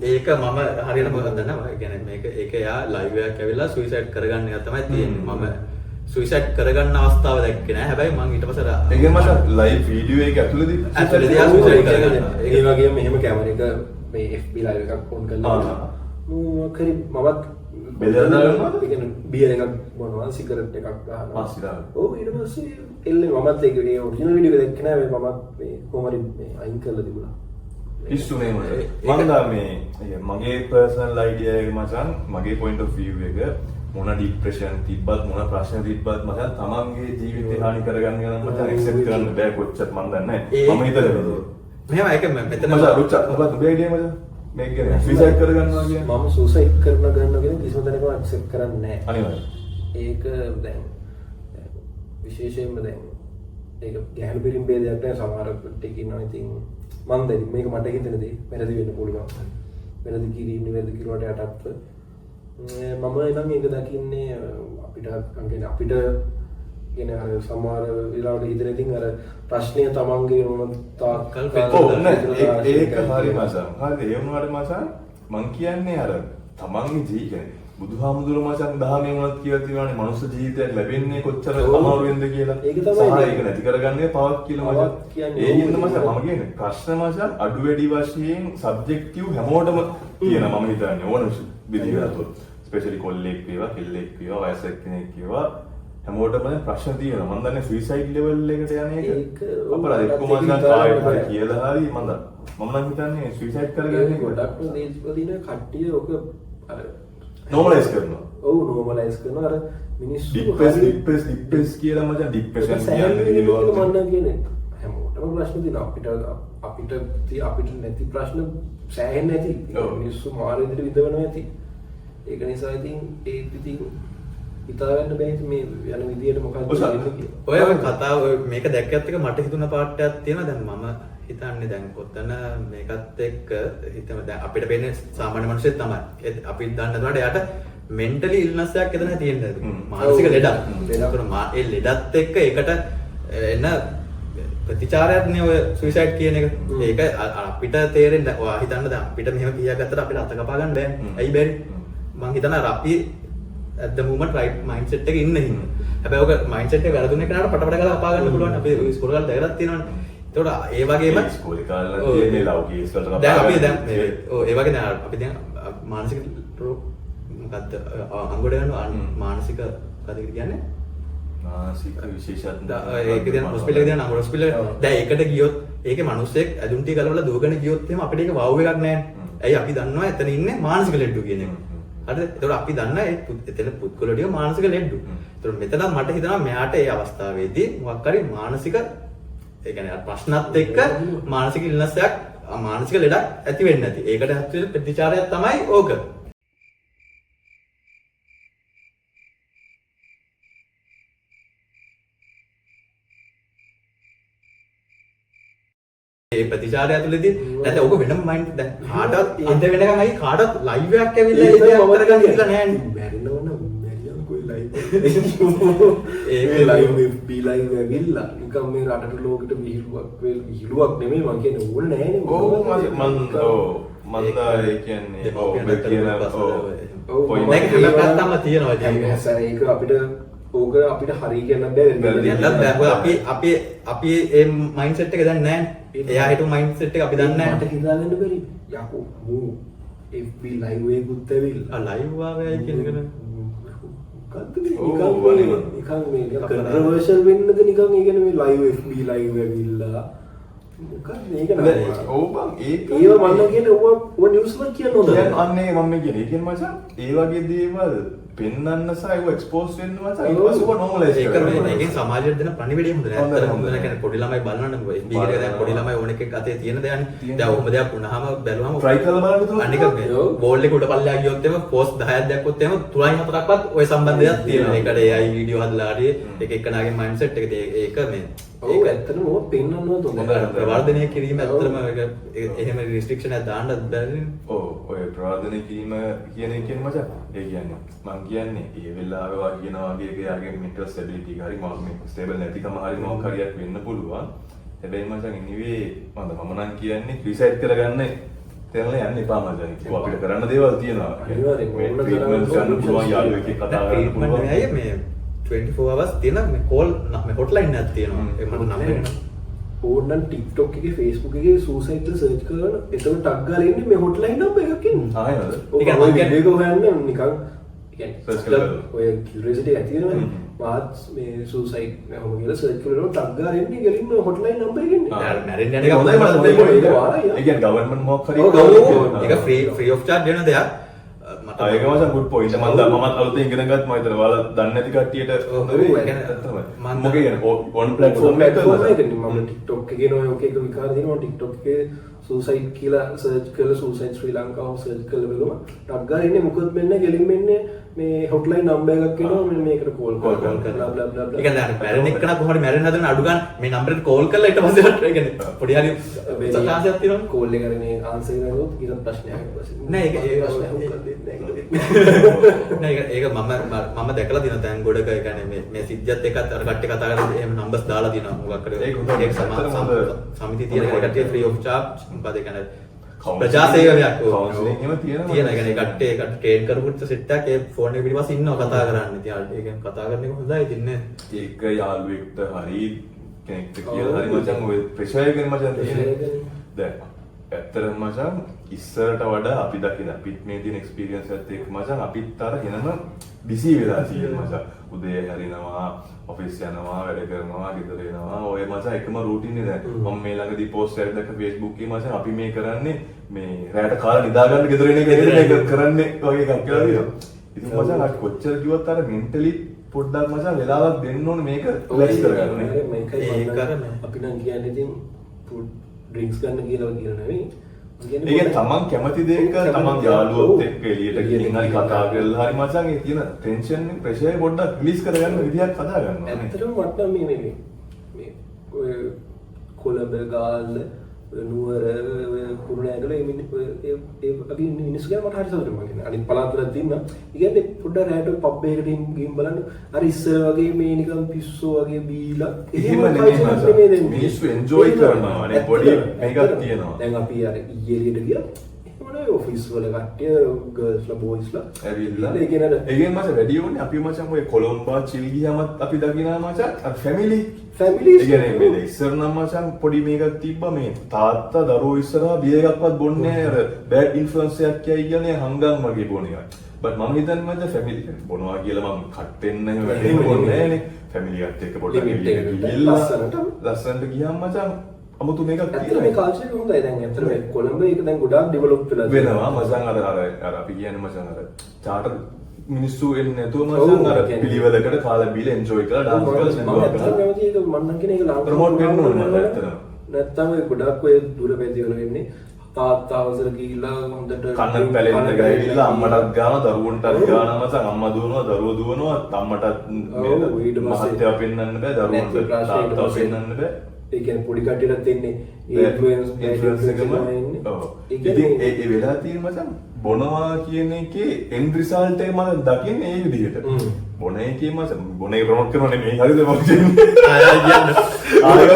ඒක මම හරියට මොකක්ද දන්නවා. ඒ කියන්නේ මේක ඒක එයා ලයිව් එකක් ඇවිල්ලා සුයිසයිඩ් කරගන්න එක තමයි තියෙන්නේ. මම සුයිසයිඩ් කරගන්න අවස්ථාව දැක්කේ නෑ. හැබැයි මම ඊට පස්සේ ඒ කියන්නේ මචං ලයිව් වීඩියෝ එක ඇතුළේදී එයා සුයිසයිඩ් කරගන්න. ඒ වගේම මෙහෙම කැමරේක මේ FB ලයිව් එකක් ඔන් කරලා මම මමත් බෙදලා දානවා. ඒ කියන්නේ බියර් එකක් බොනවා සිගරට් එකක් ගහනවා. සිරා. ඔව් ඊට පස්සේ එල්ලේ මමත් ඒක ඒ ඔරිජිනල් වීඩියෝ එක දැක්කේ නෑ මමත් මේ කොහමද මේ අයින් කරලා තිබුණා. පිස්සුනේ මම මගේ පර්සනල් අයිඩියා එක මචං මගේ පොයින්ට් ඔෆ් view එක මොන ડિප්‍රෙෂන් තිබ්බත් මොන ප්‍රශ්න තිබ්බත් මචං තමන්ගේ ජීවිතේ හානි කරගන්න යන මචං ඇක්සෙප්ට් කරන්න බෑ කොච්චර මන් දන්නේ නැහැ මම හිතලා මෙහෙම ඒක මෙතන මචං රුචා මොකක්ද ඔබේ අයිඩියා මචං මේක ගැන සුයිසයිඩ් කරගන්නවා කියන්නේ මම සුයිසයිඩ් කරනවා කියන කිසිම තැනක ඇක්සෙප්ට් කරන්නේ නැහැ. අනිවාර්යයෙන් ඒක දැන් විශේෂයෙන්ම දැන් ඒක ගැහණු පිළිම් ભેදයක් නැහැ සමහර ටික ඉන්නවා ඉතින් මම දැන් මේක මට හිතෙන දේ වැරදි වෙන්න පුළුවන්. වැරදි කිරීම නිවැරදි කිරුවට යටත්ව මම නම් ඒක දකින්නේ අපිට කියන්නේ අර සමහර වෙලාවට හිතන ඉතින් අර ප්‍රශ්නය තමන්ගේ මොන තාක්කල් ඒක හරි මචං. හරි ඒ වුණාට මචං මං කියන්නේ අර තමන්ගේ ජීවිතේ බුදුහාමුදුර මචං දහමේ වුණත් කියලා තියෙනවානේ මනුස්ස ජීවිතයක් ලැබෙන්නේ කොච්චර අමාරු වෙනද කියලා. ඒක තමයි ඒක නැති කරගන්නේ පවක් කියලා මචං. ඒ හින්දා මචං මම කියන්නේ ප්‍රශ්න මචං අඩු වැඩි වශයෙන් සබ්ජෙක්ටිව් හැමෝටම කියන මම හිතන්නේ ඕන විදිහට. ස්පෙෂලි කොල්ලෙක් වේවා කෙල්ලෙක් වේවා වයසක කෙනෙක් වේවා හැමෝටම ප්‍රශ්න තියෙනවා. මම දන්නේ සුයිසයිඩ් ලෙවල් එකට යන එක අපරාධ එක්ක මචං කායිට හරි කියලා හරි මම නම් හිතන්නේ සුයිසයිඩ් කරගන්නේ ගොඩක් දේශවලින කට්ටිය ඔක අර නෝමලයිස් කරනවා. ඔව් නෝමලයිස් කරනවා අර මිනිස්සු ડિප්‍රෙස් කියලා මචං ડિප්‍රෙෂන් කියන්නේ මම කියන්නේ හැමෝටම ප්‍රශ්න තියෙනවා අපිට නැති ප්‍රශ්න සෑහෙන්නේ නැති මිනිස්සු මාර විදිහට විඳවනවා ඇති. ඒක නිසා ඉතින් ඉතින් හිතාගන්න බෑ මේ යන විදියට මොකක්ද වෙන්නේ කියලා. ඔය කතාව මේක දැක්කත් එක මට හිතුණ පාටයක් තියෙනවා. දැන් මම හිතන්නේ දැන් ඔතන මේකත් එක්ක හිතම දැන් අපිට වෙන්නේ සාමාන්‍ය මිනිස්සෙක් තමයි. අපි දන්න නේද එයාට මෙන්ටලි ඉල්නස් එකක් එතන තියෙනවා. මානසික ලෙඩක්. ඒ ලෙඩත් එක්ක ඒකට එන ප්‍රතිචාරයක් නේ ඔය සුයිසයිඩ් කියන එක. ඒක අපිට තේරෙන්නේ ඔයා හිතන්න දැන් අපිට මෙහෙම කියාගත්තට අපිට අත කපා ගන්න බෑනේ. ඇයි බැරි? මං හිතනවා අපි at the moment right mindset එකේ ඉන්න හින්දා. හැබැයි ඔක mindset එක වැරදුන එකනට පටපට ගාලා අපා ගන්න පුළුවන්. අපි ඉස්කෝලේ කාලේ දැකලා තියෙනවනේ. ඒතකොට ඒ වගේම ඉස්කෝලේ කාලේ තියෙන්නේ ලෞකික වලට දැන් අපි දැන් ඒ වගේ දැන් අපි දැන් මානසික රෝග මොකද්ද අංගොඩ යනවා මානසික මොකද කියන්නේ මානසික විශේෂඥ ඒක දැන් හොස්පිටල් එකේ දැන් අංගොඩ හොස්පිටල් දැන් ඒකට ගියොත් ඒකේ මිනිස්සෙක් ඇඳුම් ටික ගලවලා දුවගෙන ගියොත් එහෙම අපිට ඒක වව් එකක් නැහැ. ඇයි අපි දන්නවා එතන ඉන්නේ මානසික ලෙඩු කියන එක. හරිද? ඒතකොට අපි දන්නා එතන පුත්කොළ ටික මානසික ලෙඩු. ඒතකොට මෙතන මට හිතෙනවා මෙයාට ඒ අවස්ථාවේදී මොකක් හරි මානසික ඒ කියන්නේ ප්‍රශ්නත් එක්ක මානසික ඉල්නස් එකක් මානසික ලෙඩක් ඇති වෙන්නේ නැති. ඒකට ඇතුළේ ප්‍රතිචාරයක් තමයි ඕක. ඒ ප්‍රතිචාරය ඇතුළේදී නැත්නම් ඕක වෙනම මයින්ඩ් දැන් කාටවත් අන්ත වෙනකන් අයි කාටවත් ලයිව් එකක් ඇවිල්ලා ඒක කරගන්න ඉන්න නෑනේ. බැරිනවනම් බැරියම් කොයි ලයිව් ඒක ලයිව් බී ලයිව් ඇවිල්ලා නිකම් මේ රටට ලෝකෙට විහිළුවක් නෙමෙයි මං කියන්නේ ඕන නෑනේ. ඔව් මම ඒ කියන්නේ ඔව් මේ කියන පොයින්ට් එක හැමකත්තම තියෙනවා ඒක අපිට ඕක අපිට හරි කියන්න බෑ. අපි ඒ මයින්ඩ්සෙට් එක දැන් නැහැ. එයා හිටු මයින්ඩ්සෙට් එක අපි දන්නේ නැහැ. මට හිතාගන්න බැරි. යකෝ මූ FB ලයිව් එකකුත් ඇවිල්ලා. ලයිව් ආවයි කියන එක නේ. නිකන් මේ කන්ට්‍රෝවර්ෂල් වෙන්නද නිකන් ඒ කියන්නේ මේ ලයිව් FB ලයිව් ඇවිල්ලා මොකක්ද මේක නෑ. ඔව් බං ඒක ඒව මන්න කියන්නේ ඔය නිවුස් වල කියන්න හොඳ කියන්නේ නෑ. අන්නේ මම කියන්නේ කියන්නේ මචං ඒ වගේ දේවල් පෙන්වන්න සහ ඒක එක්ස්පෝස් වෙන්න මචං ඊට පස්සේ ඔබ නොමලයිස් ඒක කරනවා. මේකෙන් සමාජයට දෙන පණිවිඩය හොඳ නෑ. හොඳ ඇත්තටම හොඳ හොඳ නෑ. නෑ. කියන්නේ පොඩි ළමයි බලන්න ස්පීකර් එක දැන් පොඩි ළමයි ඕන එකක් අතේ තියෙන දෙයක්නේ. දැන් ඔහොම දෙයක් වුණාම බැලුවම try කරලා බලන්න තුන. අනික මේ බෝල් එක උඩ පල්ලෙහා ගියොත් එම පෝස්ට් 10ක් දැක්කොත් එම 3-4ක්වත් ওই සම්බන්ධයක් තියෙනවා. ඒකට AI වීඩියෝ හදලා හරි එක එකනාගේ මයින්ඩ්සෙට් එක ඒක මේ ඔව් ඇත්තටම ඕක පෙන්වන්න ඕන හොඳයි. ප්‍රවර්ධනය කිරීම ඇත්තටම එහෙම රිස්ට්‍රික්ෂන් එකක් දාන්නත් බැරිනේ. ඔව් ඔය ප්‍රවර්ධනය කිරීම කියන එකෙන් මචං ඒ කියන්නේ මං කියන්නේ ඒ වෙලාවේ වගේ කියනවා වගේ එක යාගේ මෙන්ටල් ස්ටැබිලිටි එක හරි මොකක් මේ ස්ටේබල් නැතිකම හරි මොකක් හරියක් වෙන්න පුළුවන්. හැබැයි මචං anyway මම නම් කියන්නේ රිසයිට් කරගන්න තේරෙන්න යන්න එපා මචං. ඒක අපිට කරන්න දේවල් තියෙනවා. අනිවාර්යෙන්ම ඕන තරම් ට්‍රීට්මන්ට් ගන්න පුළුවන් යාළුවෙක් එක්ක කතා කරන්න ට්‍රීට්මන්ට් පුළුවන්. නෙවෙයි මේ 24 hours තියෙන මේ කෝල් මේ හොට්ලයින් එකක් තියෙනවා. ඒ මට නම් වෙනවා. ඕනනම් TikTok එකේ Facebook එකේ සූසයිඩ් සර්ච් කරන එතකොට ටග් ගාලා ඉන්නේ මේ හොට්ලයින් නම්බර් එකක් ඉන්නේ. ආයෙත් ඔය ඒ කියන්නේ වීඩියෝ එක හොයන්න නිකන් Search කරලා. ඔය කියුරියසිටි ඇති වෙනවනේ. මාත් මේ සූසයිඩ් නම කියලා සර්ච් කරලා ටග් ගාලා ඉන්නේ ගෙලින්ම හොට්ලයින් නම්බර් එක ඉන්නේ. මැරෙන්න යන ඒක එක හොඳයි මචං. ඒක වාරයි. ඒ කියන්නේ ගවර්න්මන්ට් මොකක් හරි ඔව්, government ඒක ෆ්‍රී ඔෆ් චාර්ජ් වෙන දෙයක්. මට ඒක මචං good point. මමත් අලුතෙන් ඉගෙන ගත්ත මම හිතනවා ඔයාලා දන්නේ නැති කට්ටියට ඔව්, නෙවෙයි. ඒ කියන්නේ මම මොකද කියන්නේ on platform platform එක එකනේ මම TikTok එකේ නෝ ඔක එක විකාර දෙනවා TikTok එකේ සූසයිඩ් කියලා සර්ච් කරලා සූසයිඩ් ශ්‍රී ලංකාව සර්ච් කරලා බලුවා ටග් ගාලා ඉන්නේ මොකද මෙන්න ගෙලින් මෙන්නේ මේ හොට්ලයින් නම්බර් එකක් එනවා මෙන්න මේකට කෝල් කරලා bla bla bla bla ඒ කියන්නේ අර මැරෙන එක්කන කොහොමද මැරෙන්න හදන අඩු ගන්න මේ නම්බරෙට කෝල් කරලා ඊට පස්සේ ඒ කියන්නේ පොඩි හරි සත්‍යාසයක් තියෙනවා. කෝල් එක කරන්නේ ආන්සර් කරනකොට ඊට ප්‍රශ්නයක් ඊපස්සේ නෑ ඒක ප්‍රශ්නයක් උත්තර දෙන්නේ නැහැ. නෑ ඒක මම දැකලා තියෙනවා දැන් ගොඩක ඒ කියන්නේ මේ සිද්ධියත් එක්කත් අර කට්ටිය කතා කරලා එහෙම නම්බර්ස් දාලා තියෙනවා මොකක් හරි ඒක හොඳයි. ඒක සමිතිය තියෙන කට්ටිය ෆ්‍රී ඔෆ් චාර්ජ් මොකද ඒ කියන්නේ Counselling. ප්‍රජාසේවකයක් Counselling එහෙම තියෙනවා. තියෙන ඒ කියන්නේ කට්ටිය ඒකට ට්‍රේන් කරපු සෙට් එකක් ඒ ෆෝන් එක පිටිපස්සේ ඉන්නවා කතා කරන්න. ඉතින් ඒ කියන්නේ කතා කරන එක හොඳයි ඉතින් නේ. ඒක යාළුවෙක්ට හරි කෙනෙක්ට කියලා හරි මචං ඔය ප්‍රෙෂර් එකෙන් මචං තියෙන්නේ. දැන් ඇත්තටම මචං ඉස්සරට වඩා අපි දකින අපිත් මේ තියෙන එක්ස්පීරියන්ස් එකත් එක්ක මචං අපිත් අර වෙනම බිසි වෙලා තියෙනවා මචං. උදේ හරිනවා, ඔෆිස් යනවා, වැඩ කරනවා, ගෙදර එනවා. ඔය මචං එකම රූටින් එක දැන්. මම මේ ළඟදී පෝස්ට් එකක් දැක්ක Facebook එකේ මචං අපි මේ කරන්නේ මේ රැයට කාලා නිදා ගන්න ගෙදර එන එක මේක කරන්නේ වගේ එකක් කියලා තියෙනවා. ඉතින් මචං අර කොච්චර කිව්වත් අර මෙන්ටලි පොඩ්ඩක් මචං වෙලාවක් දෙන්න ඕනේ මේක රිලැක්ස් කරගන්න නේ. මේකයි අපි නම් කියන්නේ ඉතින් ෆුඩ් ඩ්‍රින්ක්ස් ගන්න කියලා කියන නෙවෙයි. ඒක තමන් කැමති දෙයක තමන් යාළුවොත් එක්ක එළියට ගිහින් හරි කතා කරලා හරි මචං ඒ තියෙන ටෙන්ෂන් එක ප්‍රෙෂර් එක පොඩ්ඩක් රිලීස් කරගන්න විදියක් හදා ගන්නවා නේ. ඇත්තටම මට නම් මේ ඔය කොළඹ ගාල්ල නුවර කුරුණෑගල ඒ අපි මිනිස්සු ගැන මට හරි සතුටුයි මම කියන්නේ. අනිත් පළාත් වල තින්න. ඒ කියන්නේ පොඩ්ඩක් රැට පබ් එකකට ගිහින් බලන්න අර ඉස්සර වගේ මේ නිකන් පිස්සෝ වගේ බීලා එහෙම නෙමෙයි මිනිස්සු එන්ජොයි කරනවා නේ පොඩි මේකක් තියෙනවා. දැන් අපි අර ඊයේලියට ගියා. එහෙමනේ ඔෆිස් වල කට්ටිය ගර්ල්ස්ලා බොයිස්ලා ඇවිල්ලා ඒ කියන්නේ ඒකෙන් මචං වැඩි වුණේ අපි මචං ඔය කොළඹ චිල් ගියාමත් අපි දකිනා මචං අර ෆැමිලි ෆැමිලි ඒ කියන්නේ මේ ඉස්සර නම් මචං පොඩි මේකක් තිබ්බා මේ තාත්තා දරුවෝ ඉස්සරහා බියර් එකක්වත් බොන්නේ නැහැ අර බෑඩ් ඉන්ෆ්ලුවන්ස් එකක් කියයි කියන්නේ හංගන් වගේ බොන එකක්. බට් මම හිතන්නේ මචං ෆැමිලි බොනවා කියලා මම කට්ටෙන්න එහෙම වැඩේ බොන්නේ නැහැ නේ. ෆැමිලි එකත් එක්ක පොඩ්ඩක් ගිහිල්ලා ලස්සනට ගියාම මචං අමුතු මේකක් ඇත්තට මේ කල්චර් එක හොඳයි දැන් ඇත්තට මේ කොළඹ ඒක දැන් ගොඩාක් ඩෙවලොප් වෙලා වෙනවා මචං අර අපි කියන්නේ මචං අර චාටර් මිනිස්සු එන්නේ නැතුව මචං අර පිළිවෙලකට කාලා බීලා එන්ජොයි කරලා ඩාන්ස් කරලා සෙන්ඩුවා කරලා කැමති ඒක මම නම් කියන එක ලාභ ප්‍රොමෝට් වෙන්න ඕනේ මට ඇත්තටම. නැත්තම් ඒ ගොඩක් ඔය දුර පැති වල වෙන්නේ තාත්තා අවසර ගිහිල්ලා හොඳට කන්න පැලෙන්න ගිහිල්ලා අම්මටත් ගාන දරුවන්ටත් ගාන මචං අම්මා දුවනවා දරුවෝ දුවනවා අම්මටත් මහත්තයා පෙන්වන්න බෑ දරුවන්ට තාත්තා පෙන්වන්න බෑ. ඒ කියන්නේ පොඩි කට්ටියටත් එන්නේ ඉන්ෆ්ලුවන්ස් එකම ඔව්. ඉතින් ඒ වෙලා තියෙන මචං බොනවා කියන එකේ එන්ඩ් රිසල්ට් එක මම දකින්නේ ඒ විදිහට. බොන එකේ මචං බොන එක ප්‍රොමෝට් කරනවා නෙමෙයි හරිද මම කියන්නේ. ආයෙත්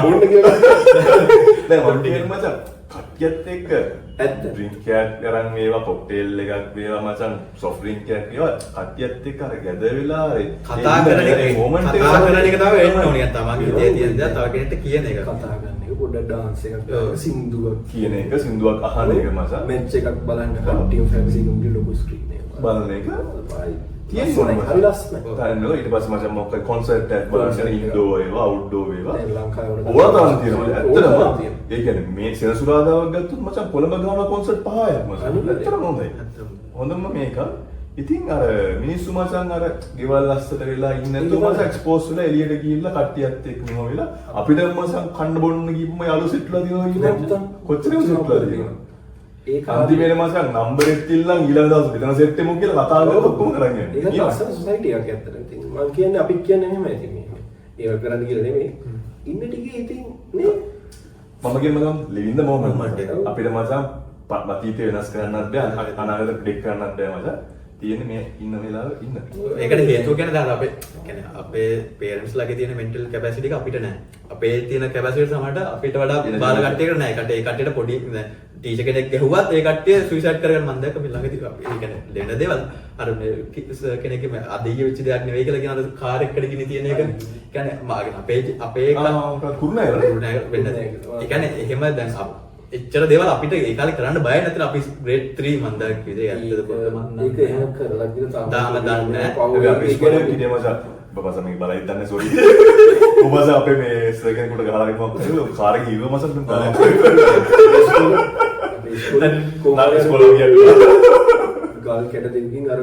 බොන්න කියලා. දැන් මම කියන්නේ මචං කට්ටියත් එක්ක ඇත්ත ඩ්‍රින්ක් එකක් අරන් මේවා කොක්ටේල් එකක් මේවා මචං සොෆ්ට් ඩ්‍රින්ක් එකක් ඒවා කට්ටියත් එක්ක අර ගැද වෙලා කතා කරන එක මොමන්ට් කතා කරන එක තමයි වෙන්න ඕනේ. තමන්ගේ හිතේ තියෙන දේ තව කෙනෙක්ට කියන එක. කතා කරන එක පොඩ්ඩක් ඩාන්ස් එකක් සින්දුවක් කියන එක සින්දුවක් අහන එක මචං මැච් එකක් බලන්න කට්ටිය ෆැමිලි එකේ ලොකු ස්ක්‍රීන් එක බලන එක තියෙන්නේ හරි ලස්සනයි. තනෝ ඊට පස්සේ මචං මොකක් කොන්සර්ට් එකක් බලන්න ඉන්ඩෝර් ඒවා ආවුට්ඩෝර් ඒවා ලංකාවේ ඕවා තාම තියෙනවා ඇත්තටම ඒ කියන්නේ මේ සෙනසුරාදාවක් ගත්තොත් මචං කොළඹ ගහන කොන්සර්ට් 5ක් මචං ඇත්තටම හොඳයි හොඳම මේක ඉතින් අර මිනිස්සු මචං අර ගෙවල් ලස්සට වෙලා ඉන්නේ නැතුව මචං එක්ස්පෝස් වෙලා එළියට ගිහිල්ලා කට්ටියත් එක්ක මෙහෙම වෙලා අපිට මචං කන්න බොන්න ගිහින්ම යාළු සෙට්ලා දිනවා කියලා කොච්චර සෙට්ලා දිනවා ඒ අන්තිමේට මචං නම්බර් එකක් ඉල්ලන් ඊළඟ දවස් මෙතන සෙට් එකමු කියලා කතා කරලා ඔක්කොම කරන් යන්නේ ඒක ලස්සන සොසයිටි එකක් ඇත්තට ඉතින් මම කියන්නේ අපි කියන්නේ එහෙමයි ඉතින් මේ ඒක කරන්න කියලා නෙමෙයි ඉන්න ටිකේ ඉතින් නේ මම කියනවා ලිවින් ද මොමන්ට් අපිට මචං අතීතේ වෙනස් කරන්නත් බෑ අනාගත ප්‍රෙඩික්ට් කරන්නත් බෑ මචං තියෙන්නේ මේ ඉන්න වෙලාවෙ ඉන්න. ඒකට හේතුව කියන්නේ දාලා අපේ පේරන්ට්ස් ලාගේ තියෙන මෙන්ටල් කැපැසිටි එක අපිට නැහැ. අපේ තියෙන කැපැසිටි සමහරට අපිට වඩා බාල කට්ටියකට නැහැ. ඒ කට්ටියට පොඩි ටීචර් කෙනෙක් ගැහුවත් ඒ කට්ටිය සුයිසයිඩ් කරගන්න මම දැක්ක මේ ළඟදී ඒ කියන්නේ දෙන දේවල් අර කෙනෙක්ගේ අදීය වෙච්ච දෙයක් නෙවෙයි කියලා කියන අර කාර් එකකට ගිනි තියෙන එක. කියන්නේ මාගේ අපේ කුරුණා වෙන්න. ඒ කියන්නේ එහෙම දැන් එච්චර දේවල් අපිට ඒ කාලේ කරන්න බය නැතිනම් අපි ග්‍රේඩ් 3 මන් දැක් විදිහේ ඇත්තද පොත මන් ඒක එහෙම කරලා කියලා තාම දන්නේ නැහැ. අපි ඉස්කෝලේ ගියේ මචං බබාස මේ බලයි දන්නේ සෝරි. ඔබස අපේ මේ සර් කෙනෙකුට ගහලා ගිහම කාර් එකේ ඉව මචං දුන්නා. අපි ඉස්කෝලේ ගියා. ගල් කැට දෙකකින් අර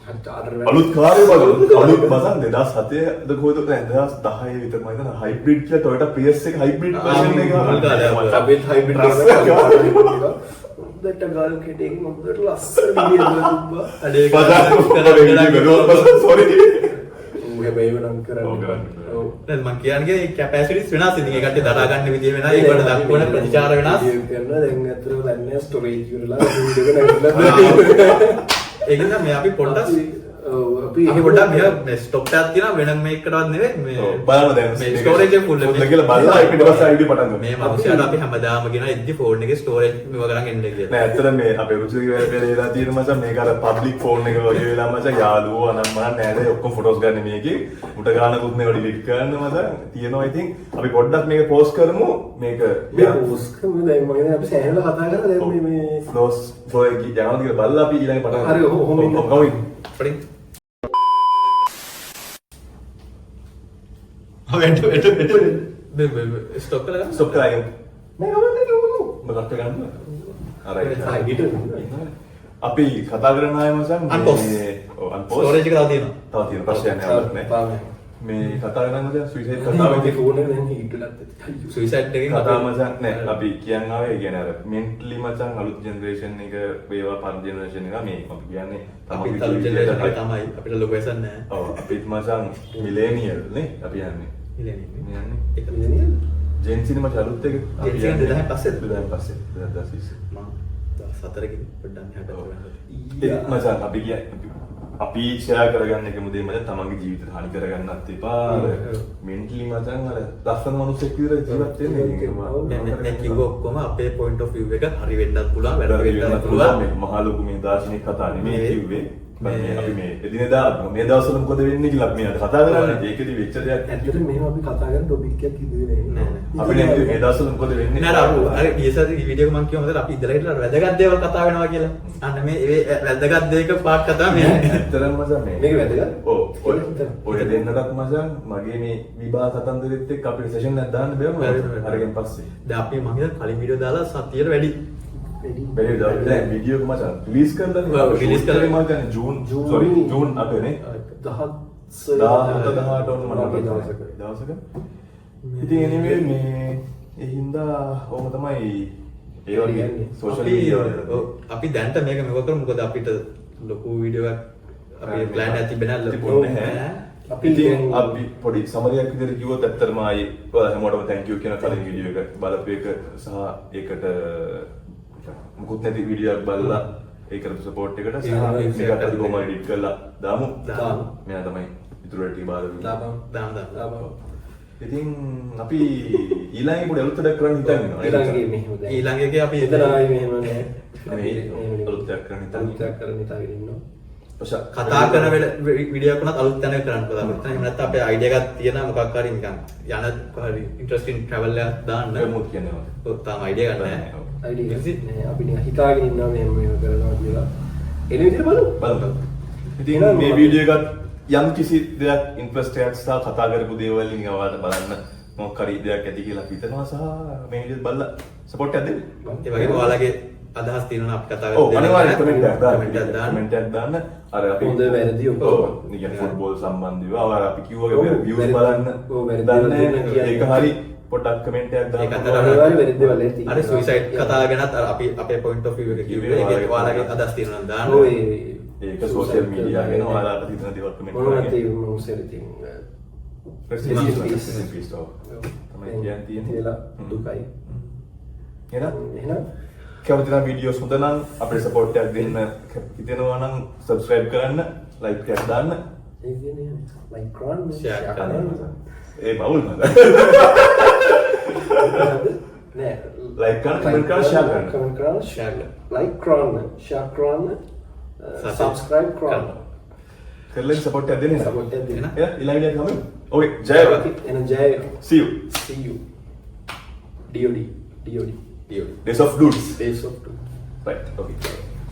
අලුත් කාරේ බලන්න අලුත් මචං 2007 ද කොහෙද දැන් 2010 විතර මම හිතන හයිබ්‍රිඩ් කියලා Toyota Prius එක හයිබ්‍රිඩ් version එක අපේ හයිබ්‍රිඩ් එක හොඳට ගල් කැටකින් හොඳට ලස්සන විදියට දුබ්බා අඩේ සෝරි හැබැයි වෙනම් කරන්නේ ඔව් දැන් මම කියන්නේ කැපැසිටිස් වෙනස් ඉතින් ඒකට දරා ගන්න විදිය වෙනස් ඒකට දක්වන ප්‍රතිචාර වෙනස් කරනවා දැන් අතට දැන් ස්ටෝරේජ් කරලා වීඩියෝ එක නැගිටලා ඒක නිසා මේ අපි පොඩ්ඩක් අපි පොඩ්ඩක් මේ ස්ටොක් එකක් තියෙනවා වෙනම මේකටවත් නෙවෙයි මේ බලන්න දැන් මේ ස්ටෝරේජ් එක ෆුල් එක කියලා බලලා ඊට පස්සේ ආයිඩි පටන් ගන්න මේ මනුස්සයාට අපි හැමදාම කියන ඉද්දි ෆෝන් එකේ ස්ටෝරේජ් මෙව කරන් එන්න කියලා නෑ ඇත්තට මේ අපේ රුචිගේ වෙලේලා තියෙන මචං මේක අර පබ්ලික් ෆෝන් එක වගේ වෙලා මචං යාළුවෝ අනම්මන නෑනේ ඔක්කොම ෆොටෝස් ගන්න මේකේ උට ගන්නකුත් නේ ඩිලීට් කරන්න මචං තියෙනවා ඉතින් අපි පොඩ්ඩක් මේක පෝස්ට් කරමු මේක පෝස්ට් කරමු දැන් මම කියන්නේ අපි සෑහෙන කතා කරලා දැන් මේ ෆ්ලෝස් ෆ්ලෝ එක යනවා කියලා බලලා අපි ඊළඟ පටන් හරි ඔහොම ඉන්න පඩින් ස්ටොක් කරලා ස්ටොප් කරලා යමු මේ ගමන්නේ නෙවෙයි මොකක්ද ගන්න අපි කතා කරන අය මචං අන්පෝස් ස්ටෝරේජ් එක තව තියෙනවා ප්‍රශ්නයක් නෑ මේ කතා කරන මචං සුයිසයිඩ් කතාවේ ෆෝන් එක දැන් හීට් වෙලත් සුයිසයිඩ් එකෙන් කතා මචං නෑ අපි කියන්න ආවේ කියන්නේ අර මෙන්ටලි මචං අලුත් ජෙනරේෂන් එක වේවා පරණ ජෙනරේෂන් එක මේ අපි කියන්නේ අපි අලුත් ජෙනරේෂන් එක තමයි අපිට ලොකු වෙසක් නෑ ඔව් අපිත් මචං මිලේනියල් නේ අපි යන්නේ මිලේනියල් ඒක මිලේනියල් ජෙන්සිනි මචං අලුත් එක අපි 2000 පස්සේ 2020 මම 14 කින් පොඩ්ඩක් මෙහාට ඒක මචං අපි කියන්නේ අපි ෂෙයා කරගන්න එකම දේ මචං තමන්ගේ ජීවිතේ හානි කරගන්නත් එපා මෙන්ටලි මචං අර ලස්සන මිනිස්සෙක් විතර ජීවත් වෙන්න දැන් කිව්ව ඔක්කොම අපේ point of view එක හරි වෙන්නත් පුළුවන් වැරදි වෙන්නත් පුළුවන් මේ මහා ලොකු මේ දාර්ශනික කතා නෙමෙයි කිව්වේ අපි මේ එදිනෙදා මේ දවස්වල මොකද වෙන්නේ කියලා අපි මේ කතා කරන්නේ ඒකෙදි වෙච්ච දෙයක් ඇත්තටම මෙහෙම අපි කතා කරන ටොපික් එකක් ඉදුවේ නෑ අපි නේ මේ දවස්වල මොකද වෙන්නේ නෑ අර ඊසර් වීඩියෝ එක මම කියව හොඳට අපි ඉඳලා හිටලා වැදගත් දේවල් කතා වෙනවා කියලා අන්න මේ ඒ වැදගත් දේක පාඩ කතා මේ ඇත්තටම මචං මේක වැදගත් ඔව් ඔය දෙන්නටත් මචං මගේ මේ විභාග කතන්දරෙත් එක්ක අපේ සෙෂන් එකක් දාන්න බෑම අරගෙන පස්සේ දැන් අපි මම හිතා කලින් වීඩියෝ දාලා සතියට වැඩි බැරි දැන් වීඩියෝ එක මචං රිලීස් කරලා රිලීස් කරලා මම කියන්නේ ජූන් 8 නේ 18 වුණ මම දවසක ඉතින් anyway මේ ඒ හින්දා ඔහොම තමයි ඒ වගේ සෝෂල් මීඩියා අපි දැන්ට මේක මෙව කරමු මොකද අපිට ලොකු වීඩියෝ එකක් අපි ප්ලෑන් එකක් තිබෙනවා ලොකු නැහැ අපි පොඩි සමරියක් විදිහට කිව්වොත් ඇත්තටම ආයි හැමෝටම thank you කියන කලින් වීඩියෝ එක බලපු එක සහ ඒකට මුකුත් නැති වීඩියෝ එකක් බලලා ඒකට සපෝට් එකට සහ මේකට අපි කොහොම එඩිට් කරලා දාමු මෙයා තමයි ඉතුරු ටික බාලා දාමු ඉතින් අපි ඊළඟේ පොඩි අලුත් දෙයක් කරන්න හිතන් ඉන්නවා ඊළඟ එකේ අපි එතන ආයි මෙහෙම නෑ අලුත් දෙයක් කරන්න හිතාගෙන කතා කරන වීඩියෝ එකක් උනත් අලුත් තැනක කරන්න පුළුවන්. එහෙම නැත්නම් අපේ අයිඩියා එකක් තියෙනවා මොකක් හරි නිකන් යන හරි ඉන්ටරෙස්ටිං ට්‍රැවල් එකක් දාන්න. මොකක්ද කියන්නේ? ඔව් තාම අයිඩියා ගන්න නැහැ. අයිඩියා නෑ අපි නිකන් හිතාගෙන ඉන්නවා මෙහෙම කරනවා කියලා. එන විදිහට බලමු. ඉතින් මේ වීඩියෝ එකත් යම් කිසි දෙයක් ඉන්ට්‍රස්ට් එකක් සහ කතා කරපු දේවල් වලින් ඔයාලට බලන්න මොකක් හරි දෙයක් ඇති කියලා අපි හිතනවා සහ මේ වීඩියෝ බලලා සපෝට් එකක් දෙන්න. ඒ වගේම ඔයාලගේ අදහස් තියෙනවා අපි කතා ඔව් අනිවාර්යෙන් කරලා කමෙන්ට් එකක් දාන්න. කමෙන්ට් එකක් දාන්න. අර අපි හොඳ වැරදි ඔක්කොම. ඔව් නිකන් ෆුට්බෝල් සම්බන්ධව අර අපි කිව්වා වගේ views වැරදි. බලන්න. ඔව් වැරදි දන්නේ දේවල් කියන්නේ. ඒක හරි පොඩ්ඩක් කමෙන්ට් එකක් දාන්න. ඒක අතර අනිවාර්යෙන් වැරදි දේවල් ඇති. අර සුයිසයිඩ් කතා ගැනත් අර අපි අපේ point of view එක කිව්වේ ඒක ඔයාලගේ අදහස් තියෙනවා නම් දාන්න. ඔව් ඒක සෝෂල් මීඩියා ගැන ඔයාලට හිතන දේවල් කමෙන්ට් මොනවද කරන්න. ඒ මොනසෙර තින් තමයි කියන්නේ කියලා දුකයි. එහෙනම් කැමති නම් වීඩියෝස් හොඳ නම් අපිට සපෝට් එකක් දෙන්න හිතෙනවා නම් subscribe කරන්න, like එකක් දාන්න. ඒ කියන්නේ like කරන්න, Share කරන්න. ඒ බවුල් නේද? නෑ like කරන්න, comment කරන්න, share කරන්න. comment කරන්න, Share කරන්න. like කරන්න, share කරන්න, subscribe කරන්න. කරලා සපෝට් එකක් දෙන්න. support එකක් දෙන්න. ඊළඟ වීඩියෝ එක හමු. Okay, ජය වේවා. එහෙනම් ජය. See you. See you. DOD. Days of Days of Dudes. Days of Doom. Right. Okay.